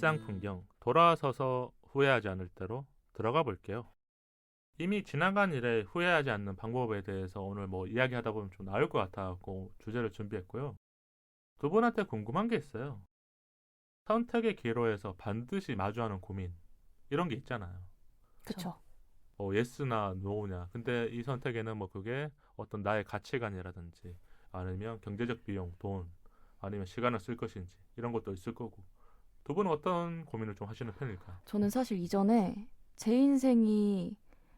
일상 풍경, 돌아서서 후회하지 않을 대로 들어가 볼게요. 이미 지나간 일에 후회하지 않는 방법에 대해서 오늘 뭐 이야기하다 보면 좀 나올 것 같아서 주제를 준비했고요. 두 분한테 궁금한 게 있어요. 선택의 기로에서 반드시 마주하는 고민, 이런 게 있잖아요. 그쵸. 예스나 노냐. 근데 이 선택에는 뭐 그게 어떤 나의 가치관이라든지 아니면 경제적 비용, 돈, 아니면 시간을 쓸 것인지 이런 것도 있을 거고. 두 분은 어떤 고민을 좀 하시는 편일까요? 저는 사실 이전에 제 인생이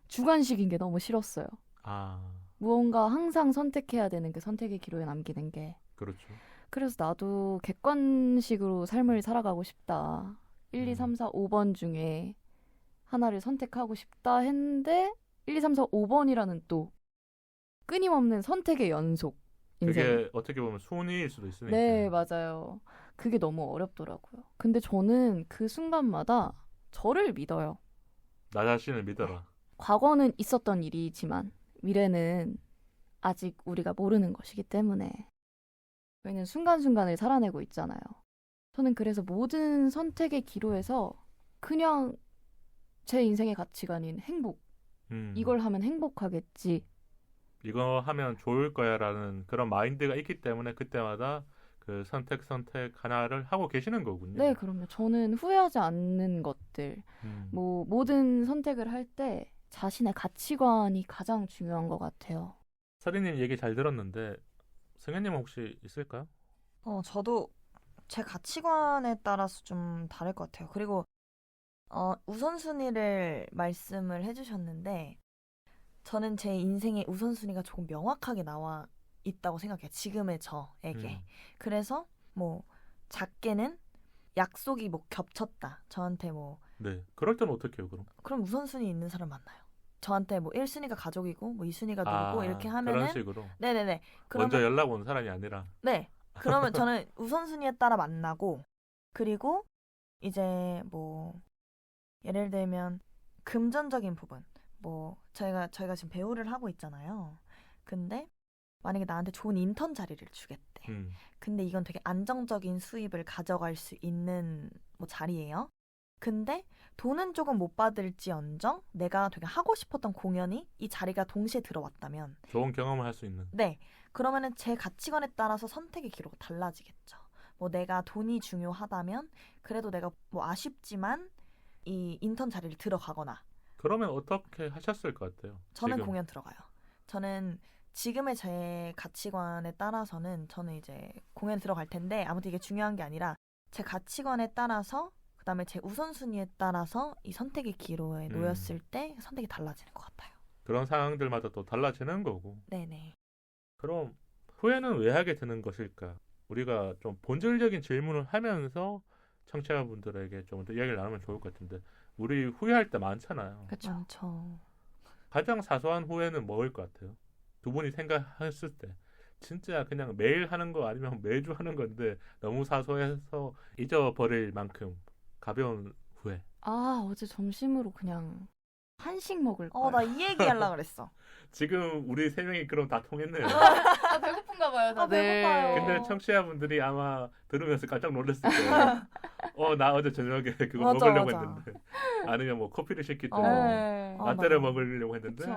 주관식인 게 너무 싫었어요. 아, 무언가 항상 선택해야 되는 그 선택의 기로에 남기는 게. 그렇죠. 그래서 나도 객관식으로 삶을 살아가고 싶다. 1, 2, 음. 3, 4, 5번 중에 하나를 선택하고 싶다 했는데 1, 2, 3, 4, 5번이라는 또 끊임없는 선택의 연속 인생. 그게 어떻게 보면 순위일 수도 있으니까. 네, 맞아요. 그게 너무 어렵더라고요. 근데 저는 그 순간마다 저를 믿어요. 나 자신을 믿어라. 과거는 있었던 일이지만 미래는 아직 우리가 모르는 것이기 때문에 저희는 순간순간을 살아내고 있잖아요. 저는 그래서 모든 선택의 기로에서 그냥 제 인생의 가치관인 행복, 이걸 하면 행복하겠지. 이거 하면 좋을 거야라는 그런 마인드가 있기 때문에 그때마다 그 선택 하나를 하고 계시는 거군요. 네, 그럼요. 저는 후회하지 않는 것들, 음. 뭐 모든 선택을 할 때 자신의 가치관이 가장 중요한 것 같아요. 서리님 얘기 잘 들었는데 승현님 혹시 있을까요? 저도 제 가치관에 따라서 좀 다를 것 같아요. 그리고 우선순위를 말씀을 해주셨는데 저는 제 인생의 우선순위가 조금 명확하게 나와 있다고 생각해요. 지금의 저에게. 그래서 뭐 작게는 약속이 뭐 겹쳤다. 저한테 뭐 네. 그럴 때는 어떻게 해요, 그럼? 그럼 우선순위 있는 사람 만나요. 저한테 뭐 1순위가 가족이고 뭐 2순위가 누구고 이렇게 하면은 그런 식으로. 네네네. 먼저 그러면 연락 온 사람이 아니라. 네. 그러면 저는 우선순위에 따라 만나고 그리고 이제 뭐 예를 들면 금전적인 부분 뭐 저희가 지금 배우를 하고 있잖아요. 근데 만약에 나한테 좋은 인턴 자리를 주겠대. 근데 이건 되게 안정적인 수입을 가져갈 수 있는 뭐 자리예요. 근데 돈은 조금 못 받을지언정 내가 되게 하고 싶었던 공연이 이 자리가 동시에 들어왔다면 좋은 경험을 할 수 있는. 네. 그러면은 제 가치관에 따라서 선택의 기로가 달라지겠죠. 뭐 내가 돈이 중요하다면 그래도 내가 뭐 아쉽지만 이 인턴 자리를 들어가거나. 그러면 어떻게 하셨을 것 같아요? 저는 지금. 공연 들어가요. 저는 지금의 제 가치관에 따라서는 저는 이제 공연 들어갈 텐데 아무튼 이게 중요한 게 아니라 제 가치관에 따라서 그다음에 제 우선순위에 따라서 이 선택의 기로에 놓였을 때 선택이 달라지는 것 같아요. 그런 상황들마다 또 달라지는 거고. 네네. 그럼 후회는 왜 하게 되는 것일까? 우리가 좀 본질적인 질문을 하면서 청취자분들에게 좀 더 이야기를 나누면 좋을 것 같은데 우리 후회할 때 많잖아요. 그쵸. 많죠. 가장 사소한 후회는 뭐일 것 같아요? 두 분이 생각했을 때 진짜 그냥 매일 하는 거 아니면 매주 하는 건데 너무 사소해서 잊어버릴 만큼 가벼운 후회. 아, 어제 점심으로 그냥 한식 먹을 걸. 나 이 얘기 하려고 그랬어. 지금 우리 세 명이 그럼 다 통했네요. 아, 배고픈가 봐요, 다들. 배고파요. 근데 청취자분들이 아마 들으면서 깜짝 놀랐을 거예요. 나 어제 저녁에 그거 맞아, 먹으려고 맞아. 했는데 아니면 뭐 커피를 시킬 때 네. 라떼를 맞아. 먹으려고 했는데 그쵸.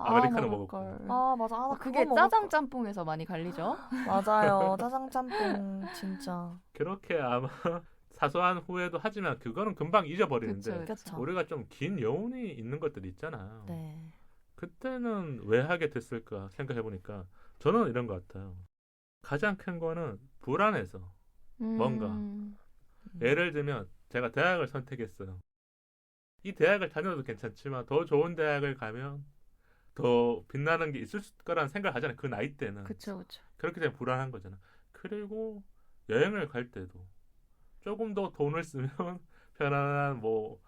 아메리카노 먹을 먹었고. 걸. 맞아. 나 그게 그거 짜장 짬뽕에서 많이 갈리죠. 맞아요. 짜장 짬뽕 진짜. 그렇게 아마 사소한 후회도 하지만 그거는 금방 잊어버리는데 그쵸. 우리가 좀 긴 여운이 있는 것들이 있잖아요. 네. 그때는 왜 하게 됐을까 생각해보니까 저는 이런 것 같아요. 가장 큰 거는 불안해서. 뭔가. 예를 들면 제가 대학을 선택했어요. 이 대학을 다녀도 괜찮지만 더 좋은 대학을 가면 더 빛나는 게 있을 거라는 생각을 하잖아요. 그 나이 때는. 그쵸. 그렇게 되면 불안한 거잖아. 그리고 여행을 갈 때도 조금 더 돈을 쓰면 편안한 뭐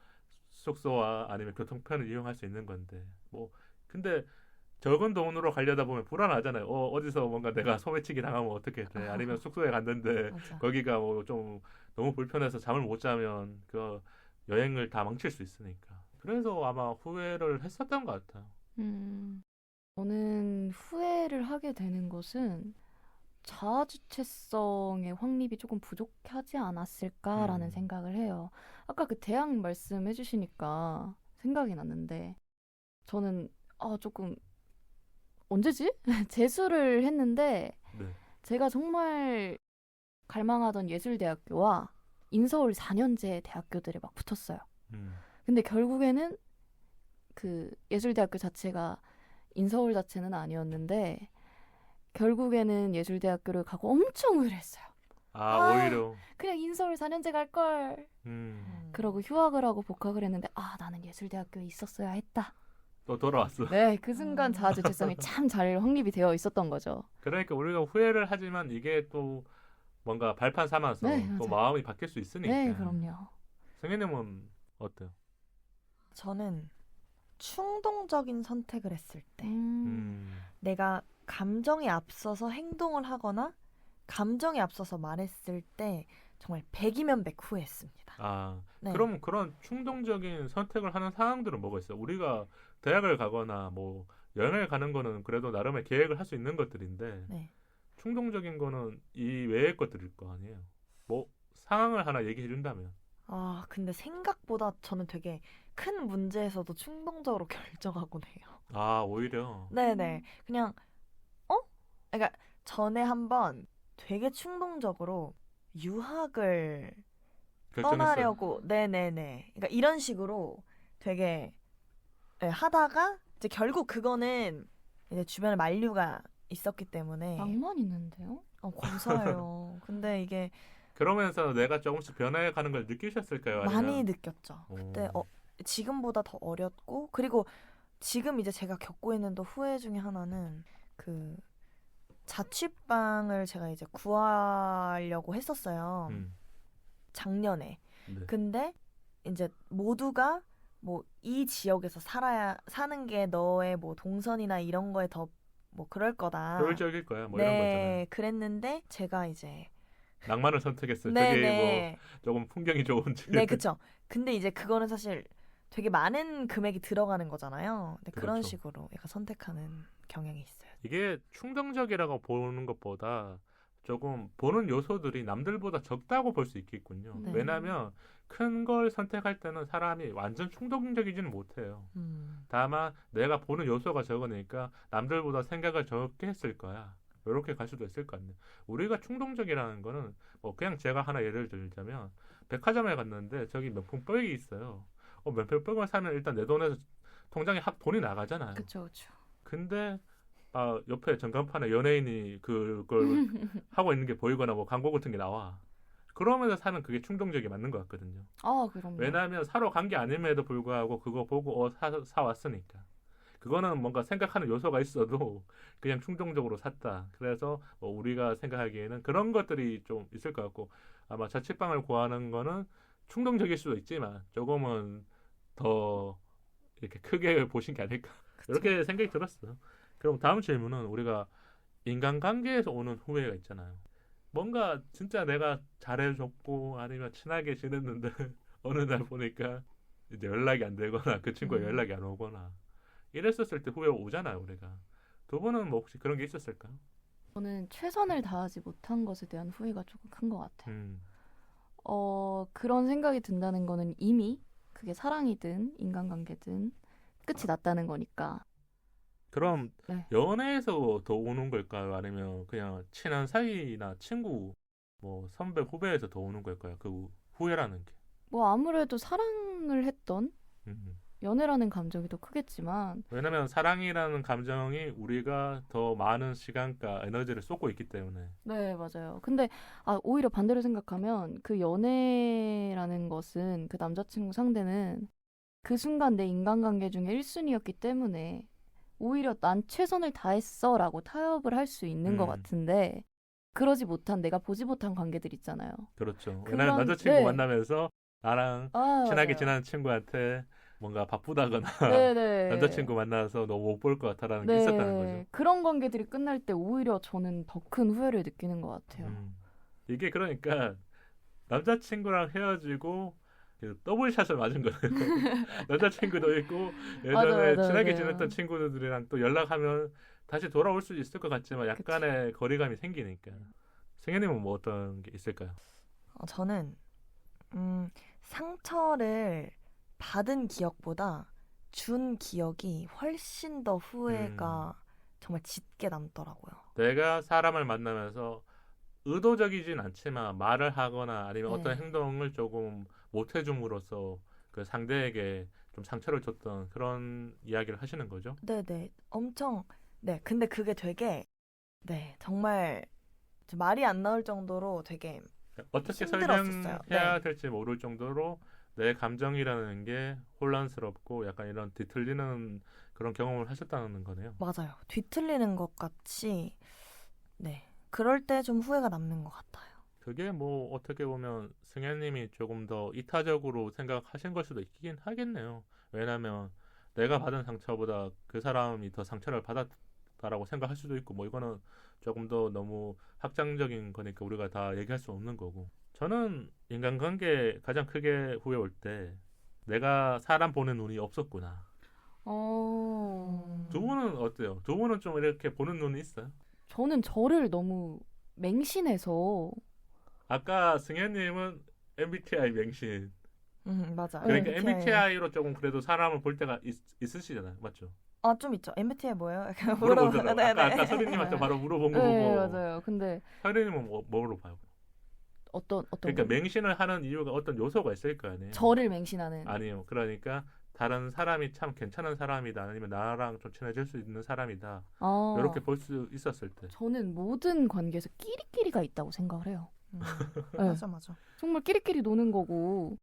숙소와 아니면 교통편을 이용할 수 있는 건데 뭐 근데 적은 돈으로 가려다 보면 불안하잖아요. 어디서 뭔가 내가 소매치기 당하면 어떻게 돼? 아니면 숙소에 갔는데 맞아. 거기가 뭐 좀 너무 불편해서 잠을 못 자면 그 여행을 다 망칠 수 있으니까. 그래서 아마 후회를 했었던 것 같아요. 저는 후회를 하게 되는 것은 자아주체성의 확립이 조금 부족하지 않았을까라는 생각을 해요. 아까 그 대학 말씀해 주시니까 생각이 났는데 저는 조금 언제지? 재수를 했는데 네. 제가 정말 갈망하던 예술대학교와 인서울 4년제 대학교들에 막 붙었어요. 근데 결국에는 그 예술대학교 자체가 인서울 자체는 아니었는데 결국에는 예술대학교를 가고 엄청 후회했어요. 오히려. 그냥 인서울 4년제 갈걸. 그러고 휴학을 하고 복학을 했는데 나는 예술대학교에 있었어야 했다. 또 돌아왔어. 네, 그 순간 자아주체성이 참 잘 확립이 되어 있었던 거죠. 그러니까 우리가 후회를 하지만 이게 또 뭔가 발판 삼아서 네, 또 맞아요. 마음이 바뀔 수 있으니까. 네, 그럼요. 승희님은 어때요? 저는 충동적인 선택을 했을 때 음. 내가 감정에 앞서서 행동을 하거나 감정에 앞서서 말했을 때 정말 100이면 100 후회했습니다. 네. 그럼 그런 충동적인 선택을 하는 상황들은 뭐가 있어요? 우리가 대학을 가거나 뭐 여행을 가는 거는 그래도 나름의 계획을 할 수 있는 것들인데 네. 충동적인 거는 이 외의 것들일 거 아니에요. 뭐 상황을 하나 얘기해 준다면. 근데 생각보다 저는 되게 큰 문제에서도 충동적으로 결정하곤 해요. 오히려. 네네. 그냥 그러니까 전에 한번 되게 충동적으로 유학을 결정했어요. 떠나려고 네네네. 그러니까 이런 식으로 되게 하다가 이제 결국 그거는 이제 주변에 만류가 있었기 때문에 낭만 있는데요? 감사해요. 근데 이게 그러면서 내가 조금씩 변해가는 걸 느끼셨을까요? 아니면? 많이 느꼈죠. 그때 지금보다 더 어렸고 그리고 지금 이제 제가 겪고 있는 또 후회 중에 하나는 그 자취방을 제가 이제 구하려고 했었어요. 작년에. 네. 근데 이제 모두가 뭐 이 지역에서 사는 게 너의 뭐 동선이나 이런 거에 더 뭐 그럴 거다. 효율적일 거야. 뭐 이런 거잖아요. 네, 그랬는데 제가 이제 낭만을 선택했어요. 네, 저게 네. 뭐 조금 풍경이 좋은지. 네, 그쵸. 근데 이제 그거는 사실 되게 많은 금액이 들어가는 거잖아요. 근데 그런 그렇죠. 식으로 약간 선택하는 경향이 있어요. 이게 충동적이라고 보는 것보다 조금 보는 요소들이 남들보다 적다고 볼 수 있겠군요. 네. 왜냐하면 큰 걸 선택할 때는 사람이 완전 충동적이지는 못해요. 다만 내가 보는 요소가 적으니까 남들보다 생각을 적게 했을 거야. 이렇게 갈 수도 있을 것 같네요. 우리가 충동적이라는 거는 뭐 그냥 제가 하나 예를 들자면 백화점에 갔는데 저기 명품백이 있어요. 명품백을 사면 일단 내 돈에서 통장에 돈이 나가잖아요. 그렇죠. 근데 옆에 전광판에 연예인이 그걸 하고 있는 게 보이거나 뭐 광고 같은 게 나와. 그러면서 사는 그게 충동적이 맞는 것 같거든요. 그럼요. 왜냐하면 사러 간 게 아님에도 불구하고 그거 보고 사왔으니까. 그거는 뭔가 생각하는 요소가 있어도 그냥 충동적으로 샀다. 그래서 뭐 우리가 생각하기에는 그런 것들이 좀 있을 것 같고 아마 자취방을 구하는 거는 충동적일 수도 있지만 조금은 더 이렇게 크게 보신 게 아닐까. 이렇게 생각이 들었어요. 그럼 다음 질문은 우리가 인간관계에서 오는 후회가 있잖아요. 뭔가 진짜 내가 잘해줬고 아니면 친하게 지냈는데 어느 날 보니까 이제 연락이 안 되거나 그 친구가 연락이 안 오거나 이랬었을 때 후회가 오잖아요. 우리가. 두 분은 뭐 혹시 그런 게 있었을까요? 저는 최선을 다하지 못한 것에 대한 후회가 조금 큰 것 같아요. 그런 생각이 든다는 거는 이미 그게 사랑이든 인간관계든 끝이 났다는 거니까. 그럼 네. 연애에서 더 오는 걸까요? 아니면 그냥 친한 사이나 친구, 뭐 선배, 후배에서 더 오는 걸까요? 그 후회라는 게. 뭐 아무래도 사랑을 했던 연애라는 감정이 더 크겠지만 왜냐면 사랑이라는 감정이 우리가 더 많은 시간과 에너지를 쏟고 있기 때문에. 네, 맞아요. 근데 오히려 반대로 생각하면 그 연애라는 것은 그 남자친구 상대는 그 순간 내 인간관계 중에 1순위였기 때문에 오히려 난 최선을 다했어 라고 타협을 할 수 있는 것 같은데 그러지 못한 내가 보지 못한 관계들 있잖아요. 그렇죠. 왜냐면 남자친구 네. 만나면서 나랑 친하게 맞아요. 지내는 친구한테 뭔가 바쁘다거나 네네. 남자친구 만나서 너무 못 볼 것 같다라는 게 네. 있었다는 거죠. 그런 관계들이 끝날 때 오히려 저는 더 큰 후회를 느끼는 것 같아요. 이게 그러니까 남자친구랑 헤어지고 더블샷을 맞은 거예요. 남자친구도 있고 예전에 맞아요. 친하게 네. 지냈던 친구들이랑 또 연락하면 다시 돌아올 수 있을 것 같지만 약간의 거리감이 생기니까. 승현님은 뭐 어떤 게 있을까요? 저는 상처를 받은 기억보다 준 기억이 훨씬 더 후회가 정말 짙게 남더라고요. 내가 사람을 만나면서 의도적이진 않지만 말을 하거나 아니면 네. 어떤 행동을 조금 못 해줌으로써 그 상대에게 좀 상처를 줬던 그런 이야기를 하시는 거죠? 네네. 엄청, 네. 근데 그게 되게, 네. 정말 말이 안 나올 정도로 되게 어떻게 힘들었었어요. 설명해야 네. 될지 모를 정도로 내 감정이라는 게 혼란스럽고 약간 이런 뒤틀리는 그런 경험을 하셨다는 거네요. 맞아요. 뒤틀리는 것 같이, 네. 그럴 때 좀 후회가 남는 것 같아요. 그게 뭐 어떻게 보면 승현님이 조금 더 이타적으로 생각하신 걸 수도 있긴 하겠네요. 왜냐하면 내가 받은 상처보다 그 사람이 더 상처를 받았다라고 생각할 수도 있고 뭐 이거는 조금 더 너무 확장적인 거니까 우리가 다 얘기할 수 없는 거고. 저는 인간관계 가장 크게 후회 올 때 내가 사람 보는 눈이 없었구나. 두 분은 어때요? 두 분은 좀 이렇게 보는 눈이 있어요? 저는 저를 너무 맹신해서 아까 승현님은 MBTI 맹신. 맞아. 그러니까 MBTI. MBTI로 조금 그래도 사람을 볼 때가 있으시잖아요, 맞죠? 아, 좀 있죠. MBTI 뭐예요? 이렇게 물어보잖아요. 네네. 아까 서린님한테 바로 물어본 거 네, 보고 맞아요. 근데 서린님은 뭐로 봐요? 어떤 그러니까 거요? 맹신을 하는 이유가 어떤 요소가 있을 거 아니에요? 저를 맹신하는 아니요. 그러니까 다른 사람이 참 괜찮은 사람이다, 아니면 나랑 좀 친해질 수 있는 사람이다. 아, 이렇게 볼 수 있었을 때. 저는 모든 관계에서 끼리끼리가 있다고 생각을 해요. 네. 맞아, 맞아. 정말 끼리끼리 노는 거고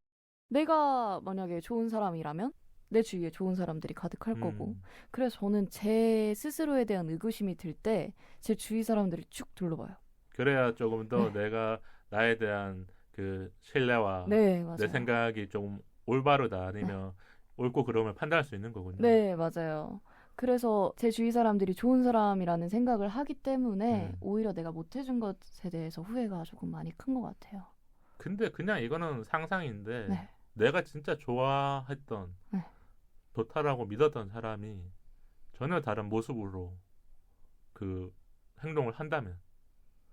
내가 만약에 좋은 사람이라면 내 주위에 좋은 사람들이 가득할 거고 그래서 저는 제 스스로에 대한 의구심이 들 때 제 주위 사람들을 쭉 둘러봐요. 그래야 조금 더 네. 내가 나에 대한 그 신뢰와 네, 맞아요. 내 생각이 좀 올바르다 아니면 옳고 그름을 판단할 수 있는 거군요. 네, 맞아요. 그래서 제 주위 사람들이 좋은 사람이라는 생각을 하기 때문에 오히려 내가 못해준 것에 대해서 후회가 조금 많이 큰 것 같아요. 근데 그냥 이거는 상상인데 네. 내가 진짜 좋아했던 네. 좋다라고 믿었던 사람이 전혀 다른 모습으로 그 행동을 한다면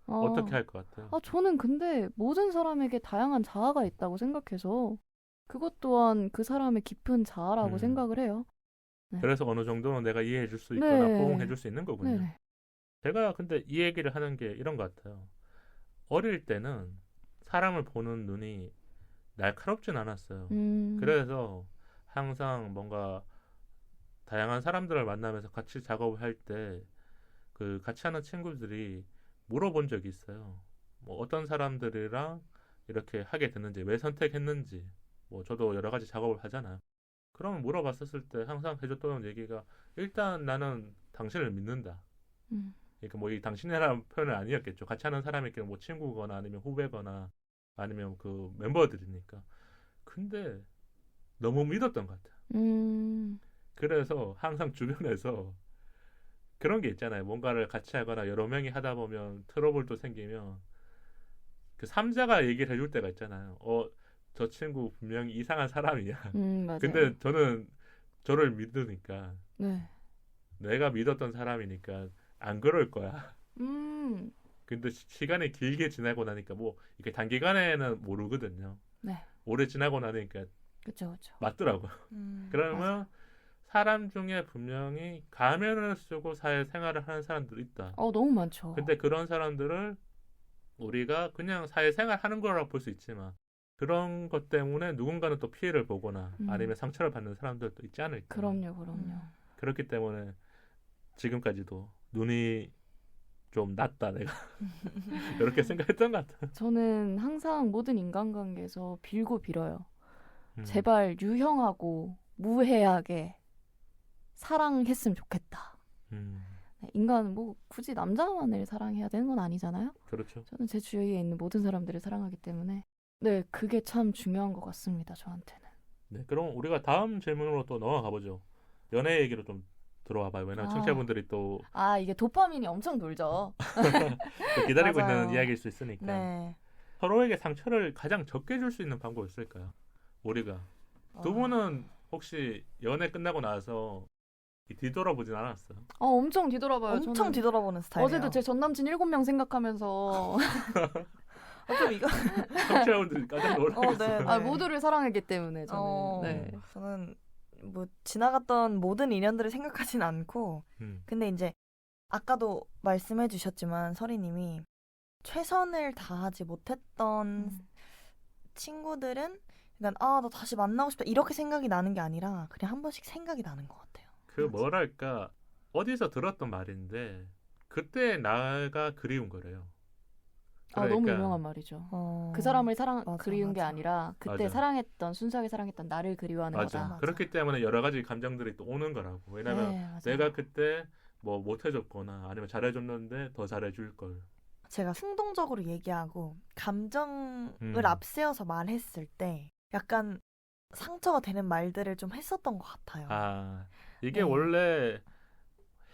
어떻게 할 것 같아요? 저는 근데 모든 사람에게 다양한 자아가 있다고 생각해서 그것 또한 그 사람의 깊은 자아라고 생각을 해요. 네. 그래서 어느 정도는 내가 이해해 줄 수 있거나 네. 포용해 줄 수 있는 거군요. 네네. 제가 근데 이 얘기를 하는 게 이런 것 같아요. 어릴 때는 사람을 보는 눈이 날카롭진 않았어요. 그래서 항상 뭔가 다양한 사람들을 만나면서 같이 작업을 할 때 그 같이 하는 친구들이 물어본 적이 있어요. 뭐 어떤 사람들이랑 이렇게 하게 됐는지, 왜 선택했는지, 뭐 저도 여러 가지 작업을 하잖아요. 그러면 물어봤었을 때 항상 해줬던 얘기가 일단 나는 당신을 믿는다. 그러니까 뭐 이 당신이라는 표현은 아니었겠죠. 같이 하는 사람이 뭐 친구거나 아니면 후배거나 아니면 그 멤버들이니까. 근데 너무 믿었던 것 같아요. 그래서 항상 주변에서 그런 게 있잖아요. 뭔가를 같이 하거나 여러 명이 하다 보면 트러블도 생기면 그 삼자가 얘기를 해줄 때가 있잖아요. 저 친구 분명히 이상한 사람이야. 맞아요. 근데 저는 저를 믿으니까 네. 내가 믿었던 사람이니까 안 그럴 거야. 근데 시간이 길게 지나고 나니까 뭐 이렇게 단기간에는 모르거든요. 네. 오래 지나고 나니까 그렇죠. 맞더라고요. 그러면 맞아. 사람 중에 분명히 가면을 쓰고 사회생활을 하는 사람들이 있다. 너무 많죠. 근데 그런 사람들을 우리가 그냥 사회생활 하는 거라고 볼 수 있지만 그런 것 때문에 누군가는 또 피해를 보거나 아니면 상처를 받는 사람들도 있지 않을까. 그럼요. 그렇기 때문에 지금까지도 눈이 좀 낮다 내가 이렇게 생각했던 것 같아요. 저는 항상 모든 인간관계에서 빌고 빌어요. 제발 유형하고 무해하게 사랑했으면 좋겠다. 네, 인간은 뭐 굳이 남자만을 사랑해야 되는 건 아니잖아요. 그렇죠. 저는 제 주위에 있는 모든 사람들을 사랑하기 때문에 네, 그게 참 중요한 것 같습니다. 저한테는. 네, 그럼 우리가 다음 질문으로 또 넘어가 보죠. 연애 얘기로 좀 들어와 봐요. 왜냐면 청취자분들이 또 이게 도파민이 엄청 돌죠. 또 기다리고 맞아요. 있는 이야기일 수 있으니까. 네. 서로에게 상처를 가장 적게 줄 수 있는 방법이 있을까요? 우리가 두 분은 혹시 연애 끝나고 나서 뒤돌아보진 않았어요. 엄청 뒤돌아봐요. 엄청 저는. 뒤돌아보는 스타일이에요. 어제도 제 전 남친 7명 생각하면서 좀 이거 청취자분들이 깜짝 놀라겠어요. 네. 모두를 사랑했기 때문에 저는. 네. 저는 뭐 지나갔던 모든 인연들을 생각하진 않고 근데 이제 아까도 말씀해 주셨지만 서리님이 최선을 다하지 못했던 친구들은 그러니까 나 다시 만나고 싶다 이렇게 생각이 나는 게 아니라 그냥 한 번씩 생각이 나는 것 같아요. 그 뭐랄까 어디서 들었던 말인데 그때 나가 그리운 거래요. 너무 그러니까 유명한 말이죠. 그 사람을 그리운 게 맞아. 아니라 그때 맞아. 사랑했던 순수하게 사랑했던 나를 그리워하는 맞아. 거다. 맞아. 그렇기 때문에 여러 가지 감정들이 또 오는 거라고. 왜냐면 네, 맞아요. 내가 그때 뭐 못해줬거나 아니면 잘해줬는데 더 잘해줄 걸. 제가 충동적으로 얘기하고 감정을 음. 앞세워서 말했을 때 약간 상처가 되는 말들을 좀 했었던 것 같아요. 이게 네. 원래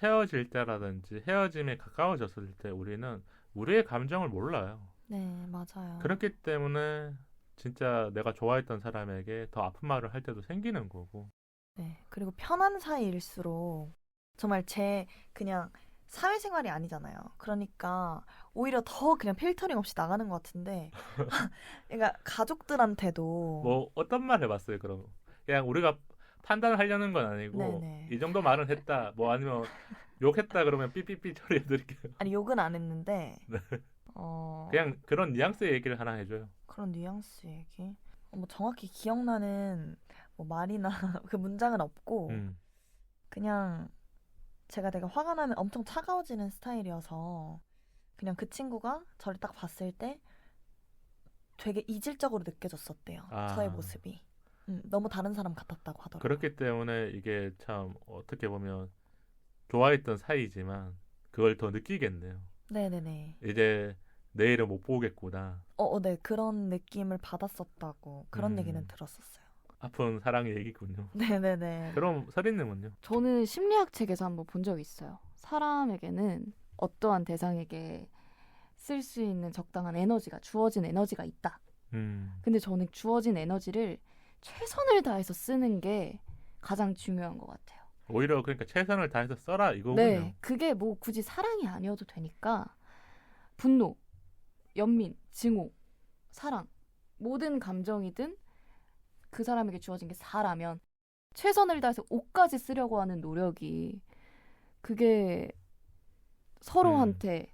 헤어질 때라든지 헤어짐에 가까워졌을 때 우리는 우리의 감정을 몰라요. 네, 맞아요. 그렇기 때문에 진짜 내가 좋아했던 사람에게 더 아픈 말을 할 때도 생기는 거고. 네, 그리고 편한 사이일수록 정말 제 그냥 사회생활이 아니잖아요. 그러니까 오히려 더 그냥 필터링 없이 나가는 것 같은데 그러니까 가족들한테도 뭐 어떤 말 해봤어요 그럼? 그냥 우리가 판단을 하려는 건 아니고 네네. 이 정도 말은 했다. 뭐 아니면 욕했다 그러면 삐삐삐 처리해드릴게요. 아니 욕은 안 했는데 네. 그냥 그런 뉘앙스의 얘기를 하나 해줘요. 그런 뉘앙스 얘기 뭐 정확히 기억나는 뭐 말이나 그 문장은 없고 그냥 제가 되게 화가 나면 엄청 차가워지는 스타일이어서 그냥 그 친구가 저를 딱 봤을 때 되게 이질적으로 느껴졌었대요. 저의 모습이. 너무 다른 사람 같았다고 하더라고요. 그렇기 때문에 이게 참 어떻게 보면 좋아했던 사이지만 그걸 더 느끼겠네요. 네네네. 이제 내일은 못 보겠구나. 네. 그런 느낌을 받았었다고 그런 얘기는 들었었어요. 아픈 사랑의 얘기군요. 네네네. 그럼 서린님은요? 저는 심리학 책에서 한번 본 적이 있어요. 사람에게는 어떠한 대상에게 쓸 수 있는 적당한 에너지가 주어진 에너지가 있다. 근데 저는 주어진 에너지를 최선을 다해서 쓰는 게 가장 중요한 것 같아요. 오히려 그러니까 최선을 다해서 써라 이거군요. 네, 그게 뭐 굳이 사랑이 아니어도 되니까 분노, 연민, 증오, 사랑 모든 감정이든 그 사람에게 주어진 게 4라면 최선을 다해서 5까지 쓰려고 하는 노력이 그게 서로한테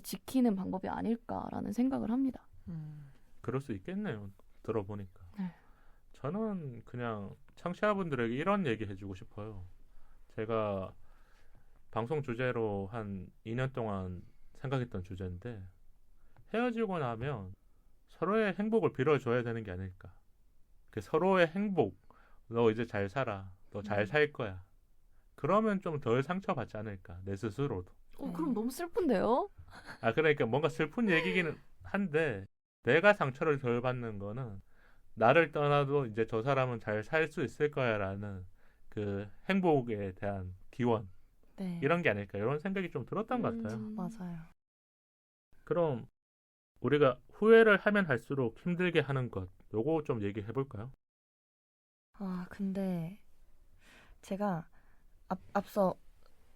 지키는 방법이 아닐까라는 생각을 합니다. 그럴 수 있겠네요. 들어보니까. 네. 저는 그냥 청취자분들에게 이런 얘기 해주고 싶어요. 제가 방송 주제로 한 2년 동안 생각했던 주제인데 헤어지고 나면 서로의 행복을 빌어줘야 되는 게 아닐까. 그 서로의 행복, 너 이제 잘 살아, 너 잘 살 거야. 그러면 좀 덜 상처받지 않을까, 내 스스로도. 그럼 너무 슬픈데요? 그러니까 뭔가 슬픈 얘기기는 한데 내가 상처를 덜 받는 거는 나를 떠나도 이제 저 사람은 잘 살 수 있을 거야라는 그 행복에 대한 기원 네. 이런 게 아닐까 이런 생각이 좀 들었던 것 같아요. 맞아요. 그럼 우리가 후회를 하면 할수록 힘들게 하는 것 요거 좀 얘기해 볼까요? 근데 제가 앞서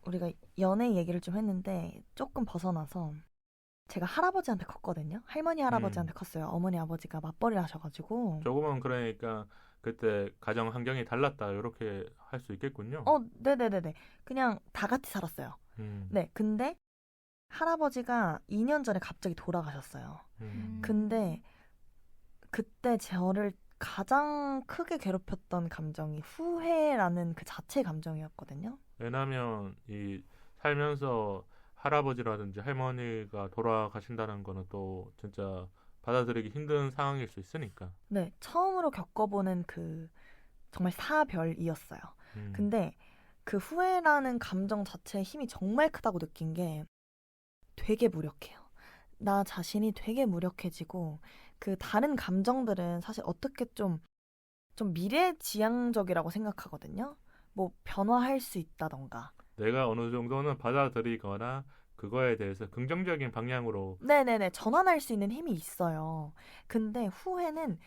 우리가 연애 얘기를 좀 했는데 조금 벗어나서 제가 할아버지한테 컸거든요. 할머니 할아버지한테 컸어요. 어머니 아버지가 맞벌이를 하셔가지고. 조금은 그러니까 그때 가정 환경이 달랐다 이렇게 할 수 있겠군요. 네네네네. 그냥 다 같이 살았어요. 네, 근데 할아버지가 2년 전에 갑자기 돌아가셨어요. 근데 그때 저를 가장 크게 괴롭혔던 감정이 후회라는 그 자체 감정이었거든요. 왜냐하면 이 살면서 할아버지라든지 할머니가 돌아가신다는 거는 또 진짜 받아들이기 힘든 상황일 수 있으니까. 네, 처음으로 겪어보는 그 정말 사별이었어요. 근데 그 후회라는 감정 자체의 힘이 정말 크다고 느낀 게 되게 무력해요. 나 자신이 되게 무력해지고 그 다른 감정들은 사실 어떻게 좀 미래지향적이라고 생각하거든요. 뭐 변화할 수 있다던가. 내가 어느 정도는 받아들이거나 그거에 대해서 긍정적인 방향으로 네네네. 전환할 수 있는 힘이 있어요. 근데 후회는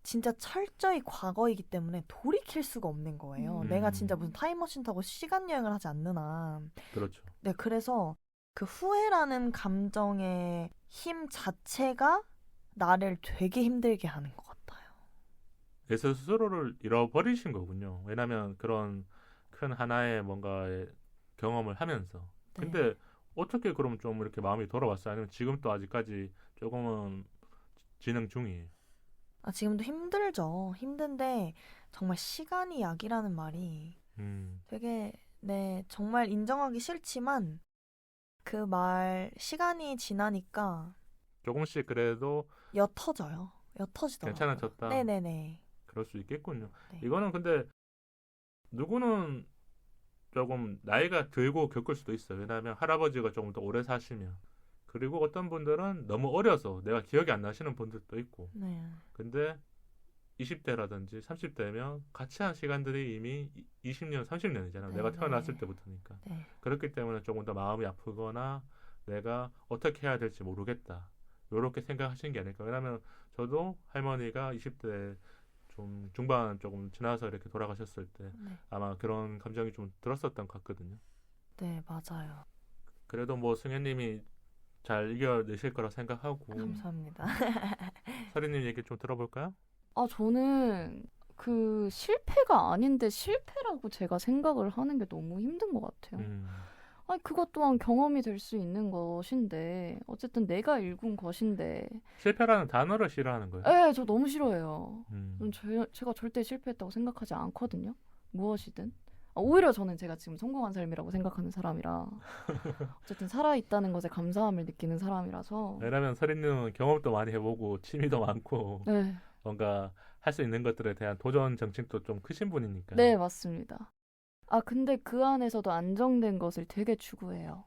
진짜 철저히 과거이기 때문에 돌이킬 수가 없는 거예요. 내가 진짜 무슨 타임머신 타고 시간 여행을 하지 않는 한. 그렇죠. 네, 그래서 그 후회라는 감정의 힘 자체가 나를 되게 힘들게 하는 것 같아요. 내 스스로를 잃어버리신 거군요. 왜냐하면 그런 큰 하나의 뭔가의 경험을 하면서. 네. 근데 어떻게 그럼 좀 이렇게 마음이 돌아왔어요? 아니면 지금 또 아직까지 조금은 진행 중이에요? 지금도 힘들죠. 힘든데 정말 시간이 약이라는 말이 되게 네, 정말 인정하기 싫지만 그 말 시간이 지나니까 조금씩 그래도 옅어져요. 옅어지더라고요. 괜찮아졌다. 네네네. 그럴 수 있겠군요. 네. 이거는 근데 누구는 조금 나이가 들고 겪을 수도 있어요. 왜냐하면 할아버지가 조금 더 오래 사시면. 그리고 어떤 분들은 너무 어려서 내가 기억이 안 나시는 분들도 있고. 네. 근데 20대라든지 30대면 같이 한 시간들이 이미 20년, 30년이잖아요. 네, 내가 태어났을 네. 때부터니까. 네. 그렇기 때문에 조금 더 마음이 아프거나 내가 어떻게 해야 될지 모르겠다. 이렇게 생각하시는 게 아닐까. 왜냐하면 저도 할머니가 20대 좀 중반 조금 지나서 이렇게 돌아가셨을 때 네. 아마 그런 감정이 좀 들었었던 것 같거든요. 네, 맞아요. 그래도 뭐 승현님이 잘 이겨내실 거라 생각하고 감사합니다. 서리님 얘기 좀 들어볼까요? 저는 그 실패가 아닌데 실패라고 제가 생각을 하는 게 너무 힘든 것 같아요. 아니, 그것 또한 경험이 될 수 있는 것인데, 어쨌든 내가 일군 것인데. 실패라는 단어를 싫어하는 거예요? 네, 저 너무 싫어해요. 음. 제가 절대 실패했다고 생각하지 않거든요. 무엇이든. 오히려 저는 제가 지금 성공한 삶이라고 생각하는 사람이라 어쨌든 살아있다는 것에 감사함을 느끼는 사람이라서. 왜냐면 서리님은 경험도 많이 해보고 취미도 많고 네, 뭔가 할 수 있는 것들에 대한 도전 정신도 좀 크신 분이니까. 네, 맞습니다. 근데 그 안에서도 안정된 것을 되게 추구해요.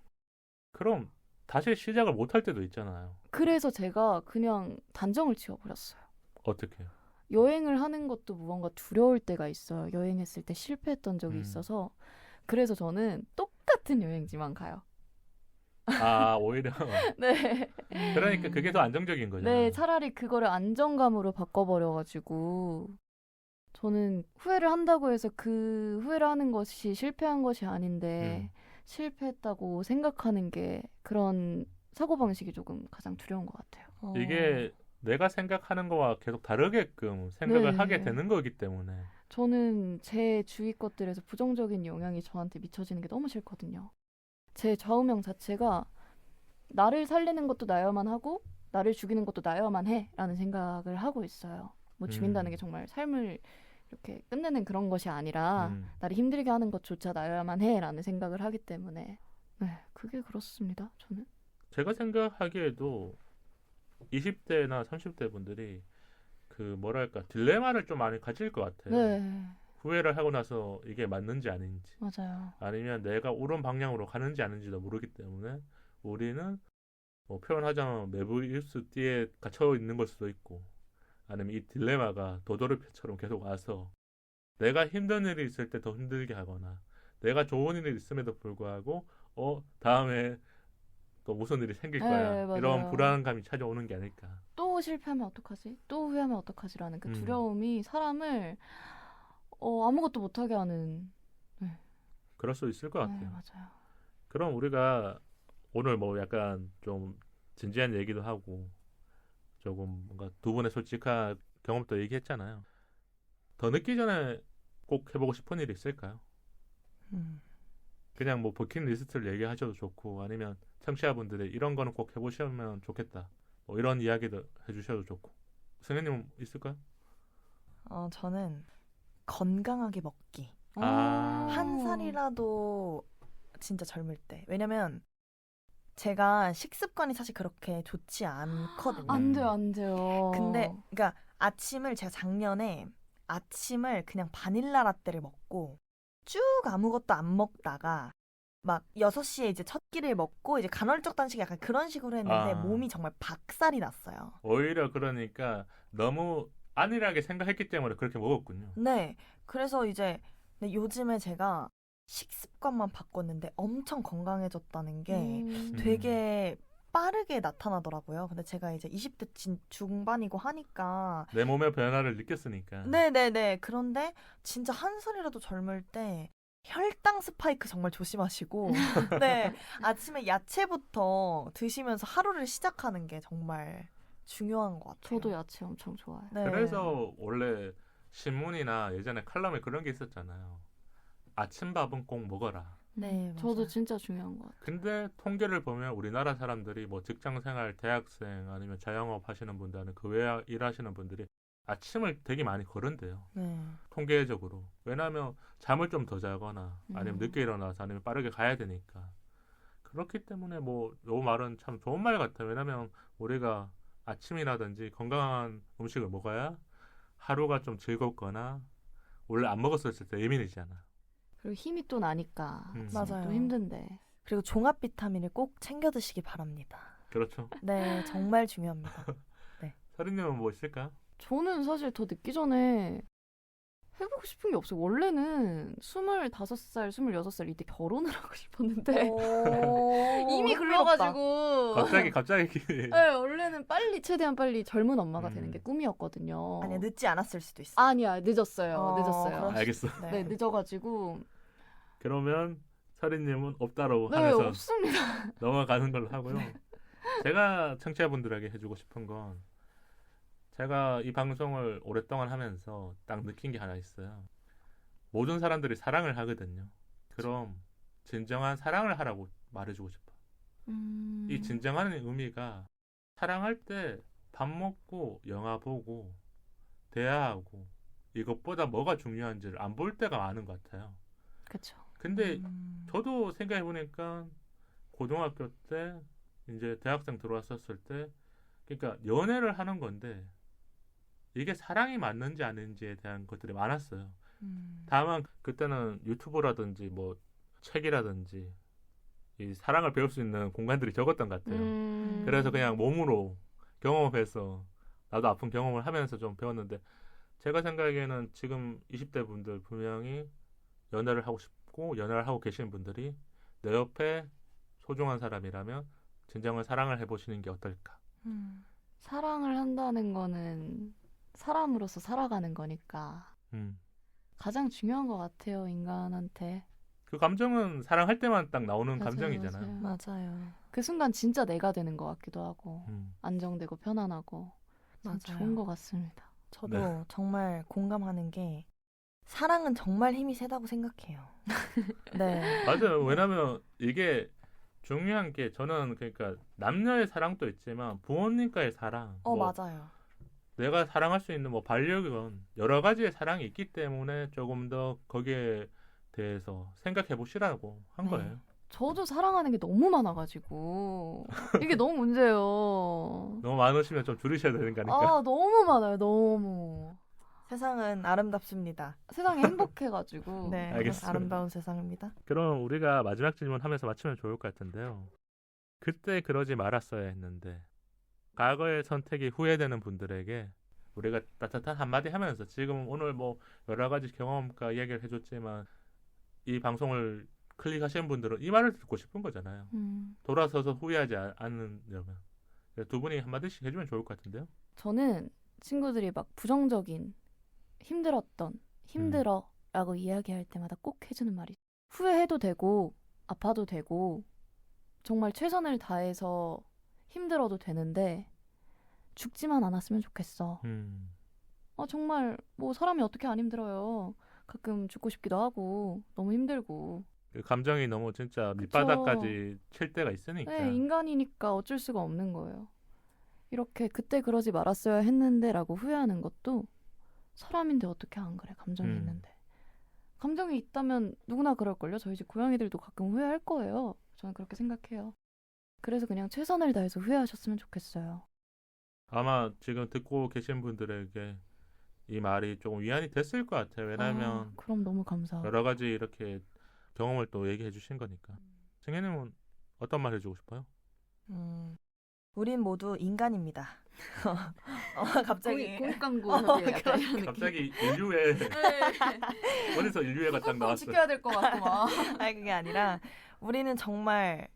그럼 다시 시작을 못 할 때도 있잖아요. 그래서 제가 그냥 단정을 지어버렸어요. 어떻게요? 여행을 하는 것도 무언가 두려울 때가 있어요. 여행했을 때 실패했던 적이 있어서. 그래서 저는 똑같은 여행지만 가요. 오히려. 네. 그러니까 그게 더 안정적인 거잖아요. 네, 차라리 그거를 안정감으로 바꿔버려가지고 저는 후회를 한다고 해서 그 후회를 하는 것이 실패한 것이 아닌데 실패했다고 생각하는 게 그런 사고방식이 조금 가장 두려운 것 같아요. 이게 내가 생각하는 거와 계속 다르게끔 생각을 네. 하게 되는 거기 때문에. 저는 제 주위 것들에서 부정적인 영향이 저한테 미쳐지는 게 너무 싫거든요. 제 좌우명 자체가 나를 살리는 것도 나야만 하고 나를 죽이는 것도 나야만 해 라는 생각을 하고 있어요. 뭐 죽인다는 게 정말 삶을 이렇게 끝내는 그런 것이 아니라 나를 힘들게 하는 것조차 나야만 해 라는 생각을 하기 때문에 네, 그게 그렇습니다. 저는. 제가 생각하기에도 20대나 30대 분들이 그 뭐랄까 딜레마를 좀 많이 가질 것 같아요. 네, 후회를 하고 나서 이게 맞는지 아닌지 맞아요. 아니면 내가 옳은 방향으로 가는지 아닌지도 모르기 때문에 우리는 뭐 표현하자면 메비우스띠에 갇혀 있는 걸 수도 있고 아니면 이 딜레마가 도도르표처럼 계속 와서 내가 힘든 일이 있을 때 더 힘들게 하거나 내가 좋은 일이 있음에도 불구하고 다음에 또 무슨 일이 생길 거야. 네, 이런 맞아요. 불안감이 찾아오는 게 아닐까. 또 실패하면 어떡하지? 또 후회하면 어떡하지라는 그 음. 두려움이 사람을 아무것도 못하게 하는. 그럴 수 있을 것 네, 같아요. 맞아요. 그럼 우리가 오늘 뭐 약간 좀 진지한 얘기도 하고 조금 뭔가 두 분의 솔직한 경험도 얘기했잖아요. 더 늦기 전에 꼭 해보고 싶은 일이 있을까요? 그냥 뭐 버킷리스트를 얘기하셔도 좋고 아니면 청취자분들이 이런 거는 꼭 해보시면 좋겠다. 뭐 이런 이야기도 해주셔도 좋고. 승현님 있을까요? 저는 건강하게 먹기. 한 살이라도 진짜 젊을 때. 왜냐면 제가 식습관이 사실 그렇게 좋지 않거든요. 안 돼요, 안 돼요. 근데 그러니까 아침을 제가 작년에 아침을 그냥 바닐라 라떼를 먹고 쭉 아무것도 안 먹다가 막 6시에 이제 첫 끼를 먹고 이제 간헐적 단식 약간 그런 식으로 했는데 몸이 정말 박살이 났어요. 오히려 그러니까 너무 안일하게 생각했기 때문에 그렇게 먹었군요. 네. 그래서 이제 요즘에 제가 식습관만 바꿨는데 엄청 건강해졌다는 게 되게 빠르게 나타나더라고요. 근데 제가 이제 20대 중반이고 하니까 내 몸의 변화를 느꼈으니까. 네네네. 그런데 진짜 한 살이라도 젊을 때 혈당 스파이크 정말 조심하시고 네, 아침에 야채부터 드시면서 하루를 시작하는 게 정말 중요한 것 같아요. 저도 야채 엄청 좋아해요. 네. 그래서 원래 신문이나 예전에 칼럼에 그런 게 있었잖아요. 아침밥은 꼭 먹어라. 네, 저도 맞아요. 진짜 중요한 것 같아요. 근데 통계를 보면 우리나라 사람들이 뭐 직장생활, 대학생 아니면 자영업 하시는 분들, 그 외에 일하시는 분들이 아침을 되게 많이 거른대요. 네. 통계적으로. 왜냐하면 잠을 좀 더 자거나 아니면 늦게 일어나서 아니면 빠르게 가야 되니까. 그렇기 때문에 뭐 요 말은 참 좋은 말 같아요. 왜냐하면 우리가 아침이라든지 건강한 음식을 먹어야 하루가 좀 즐겁거나 원래 안 먹었을 때 예민해지잖아. 그리고 힘이 또 나니까 맞아요. 또 힘든데. 그리고 종합 비타민을 꼭 챙겨 드시기 바랍니다. 그렇죠. 네, 정말 중요합니다. 서린님은 뭐 있을까? 저는 사실 더 늦기 전에 해보고 싶은 게 없어요. 원래는 25살, 26살 이때 결혼을 하고 싶었는데 이미 글러가지고 갑자기 네, 원래는 최대한 빨리 젊은 엄마가 되는 게 꿈이었거든요. 아니야, 늦지 않았을 수도 있어. 아니야, 늦었어요. 늦었어요. 그럴 알겠어. 수- 네, 늦어가지고 그러면 서린님은 없다로 네, 하면서 없습니다. 넘어가는 걸로 하고요. 제가 청취자분들에게 해주고 싶은 건 제가 이 방송을 오랫동안 하면서 딱 느낀 게 하나 있어요. 모든 사람들이 사랑을 하거든요. 그럼 진정한 사랑을 하라고 말해주고 싶어. 이 진정한 의미가 사랑할 때 밥 먹고 영화 보고 대화하고 이것보다 뭐가 중요한지를 안 볼 때가 많은 것 같아요. 그렇죠. 근데 저도 생각해보니까 고등학교 때 이제 대학생 들어왔었을 때 그러니까 연애를 하는 건데 이게 사랑이 맞는지 아닌지에 대한 것들이 많았어요. 다만 그때는 유튜브라든지 뭐 책이라든지 이 사랑을 배울 수 있는 공간들이 적었던 것 같아요. 그래서 그냥 몸으로 경험해서 나도 아픈 경험을 하면서 좀 배웠는데 제가 생각에는 지금 20대 분들 분명히 연애를 하고 싶고 연애를 하고 계시는 분들이 내 옆에 소중한 사람이라면 진정한 사랑을 해보시는 게 어떨까. 사랑을 한다는 거는 사람으로서 살아가는 거니까 가장 중요한 것 같아요, 인간한테. 그 감정은 사랑할 때만 딱 나오는 맞아요, 감정이잖아요. 맞아요. 그 순간 진짜 내가 되는 것 같기도 하고 안정되고 편안하고 맞아요. 좋은 것 같습니다. 저도 네. 정말 공감하는 게 사랑은 정말 힘이 세다고 생각해요. 네. 맞아요. 왜냐면 이게 중요한 게 저는 그러니까 남녀의 사랑도 있지만 부모님과의 사랑, 뭐 맞아요. 내가 사랑할 수 있는 뭐 반려견 여러 가지의 사랑이 있기 때문에 조금 더 거기에 대해서 생각해 보시라고 한 네. 거예요. 저도 사랑하는 게 너무 많아가지고 이게 너무 문제예요. 너무 많으시면 좀 줄이셔야 되는 거니까. 아, 너무 많아요, 너무. 세상은 아름답습니다. 세상이 행복해가지고. 네, 알겠습니다. 아름다운 세상입니다. 그럼 우리가 마지막 질문하면서 마치면 좋을 것 같은데요. 그때 그러지 말았어야 했는데 과거의 선택이 후회되는 분들에게 우리가 따뜻한 한마디 하면서 지금 오늘 뭐 여러 가지 경험과 이야기를 해줬지만 이 방송을 클릭하시는 분들은 이 말을 듣고 싶은 거잖아요. 돌아서서 후회하지 않으려면 두 분이 한마디씩 해주면 좋을 것 같은데요. 저는 친구들이 막 부정적인 힘들어 라고 이야기할 때마다 꼭 해주는 말이 후회해도 되고 아파도 되고 정말 최선을 다해서 힘들어도 되는데 죽지만 않았으면 좋겠어. 정말 뭐 사람이 어떻게 안 힘들어요. 가끔 죽고 싶기도 하고 너무 힘들고. 그 감정이 너무 진짜 밑바닥까지 칠 때가 있으니까. 네, 인간이니까 어쩔 수가 없는 거예요. 이렇게 그때 그러지 말았어야 했는데 라고 후회하는 것도 사람인데 어떻게 안 그래. 감정이 있는데. 감정이 있다면 누구나 그럴걸요. 저희 집 고양이들도 가끔 후회할 거예요. 저는 그렇게 생각해요. 그래서 그냥 최선을 다해서 후회하셨으면 좋겠어요. 아마 지금 듣고 계신 분들에게 이 말이 조금 위안이 됐을 것 같아요. 왜냐하면 그럼 너무 감사하고. 여러 가지 이렇게 경험을 또 얘기해 주신 거니까. 승혜님은 어떤 말 해주고 싶어요? 우린 모두 인간입니다. 갑자기 공익 광고. 갑자기 인류애 어디서 인류애가 딱 나왔어요. 지켜야 될 것 같고 막. 아니 그게 아니라 우리는 정말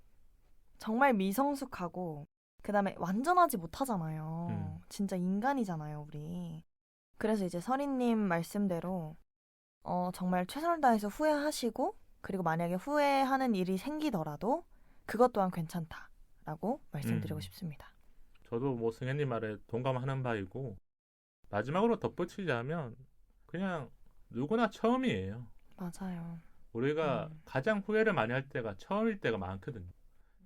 정말 미성숙하고 그다음에 완전하지 못하잖아요. 진짜 인간이잖아요, 우리. 그래서 이제 서리님 말씀대로 정말 최선을 다해서 후회하시고 그리고 만약에 후회하는 일이 생기더라도 그것 또한 괜찮다라고 말씀드리고 싶습니다. 저도 뭐 승현님 말에 동감하는 바이고 마지막으로 덧붙이자면 그냥 누구나 처음이에요. 맞아요. 우리가 가장 후회를 많이 할 때가 처음일 때가 많거든요.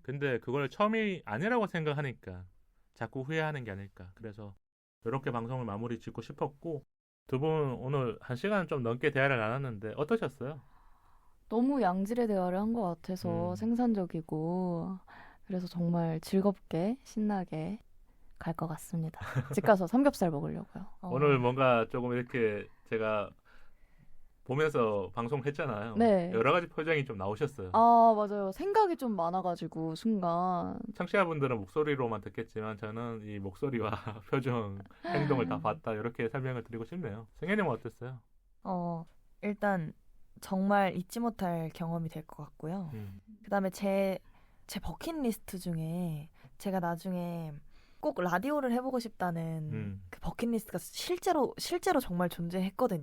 근데 그걸 처음이 아니라고 생각하니까 자꾸 후회하는 게 아닐까. 그래서 이렇게 방송을 마무리 짓고 싶었고 두 분 오늘 1시간 좀 넘게 대화를 나눴는데 어떠셨어요? 너무 양질의 대화를 한 것 같아서 생산적이고 그래서 정말 즐겁게 신나게 갈 것 같습니다. 집 가서 삼겹살 먹으려고요. 오늘 뭔가 조금 이렇게 제가 보면서 방송했잖아요. 네. 여러 가지 표정이 좀 나오셨어요. 아, 맞아요. 생각이 좀 많아가지고 순간. 청취자분들은 목소리로만 듣겠지만 저는 이 목소리와 표정, 행동을 다 봤다 이렇게 설명을 드리고 싶네요. 승현님은 어땠어요? 일단 정말 잊지 못할 경험이 될 것 같고요. 그다음에 제 버킷리스트 중에 제가 나중에 꼭 라디오를 해보고 싶다는 그 버킷리스트가 실제로 정말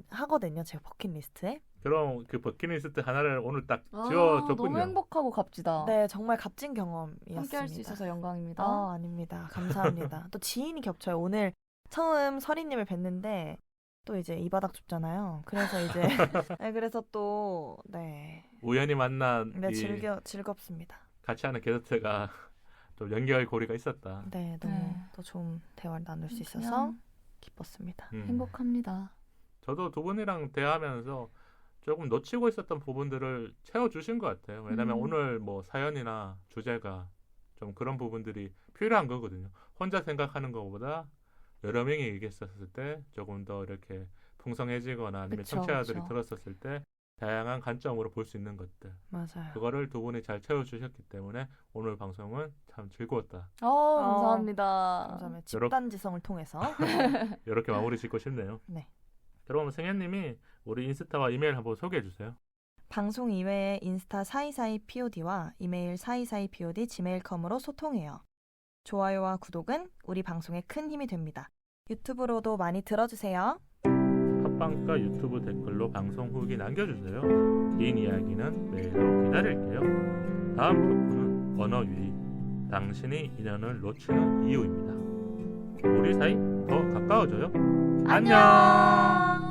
하거든요. 제 버킷리스트에. 그럼 그 버킷리스트 하나를 오늘 딱 지어줬군요. 너무 행복하고 값지다. 네, 정말 값진 경험이었습니다. 함께 할 수 있어서 영광입니다. 아닙니다. 감사합니다. 또 지인이 겹쳐요. 오늘 처음 서리님을 뵀는데 또 이제 이 바닥 좁잖아요. 그래서 이제 네, 그래서 또 우연히 만난 즐겁습니다. 같이 하는 게스트가 좀 연결고리가 있었다. 네, 너무 또 좋은 대화를 나눌 수 있어서 기뻤습니다. 행복합니다. 저도 두 분이랑 대화하면서 조금 놓치고 있었던 부분들을 채워주신 것 같아요. 왜냐하면 오늘 뭐 사연이나 주제가 좀 그런 부분들이 필요한 거거든요. 혼자 생각하는 것보다 여러 명이 얘기했었을 때 조금 더 이렇게 풍성해지거나 아니면 청취자들이 들었었을 때 다양한 관점으로 볼 수 있는 것들. 맞아요. 그거를 두 분이 잘 채워주셨기 때문에 오늘 방송은 참 즐거웠다. 감사합니다. 감사합니다. 집단지성을 통해서 이렇게 마무리 짓고 싶네요. 네. 그럼 승현님이 우리 인스타와 이메일 한번 소개해 주세요. 방송 이외에 인스타 사이사이POD와 이메일 사이사이POD gmail.com으로 소통해요. 좋아요와 구독은 우리 방송에 큰 힘이 됩니다. 유튜브로도 많이 들어주세요. 팟빵과 유튜브 댓글로 방송 후기 남겨주세요. 긴 이야기는 메일로 기다릴게요. 다음 토크는 언어 유희. 당신이 인연을 놓치는 이유입니다. 우리 사이 더 가까워져요. 안녕.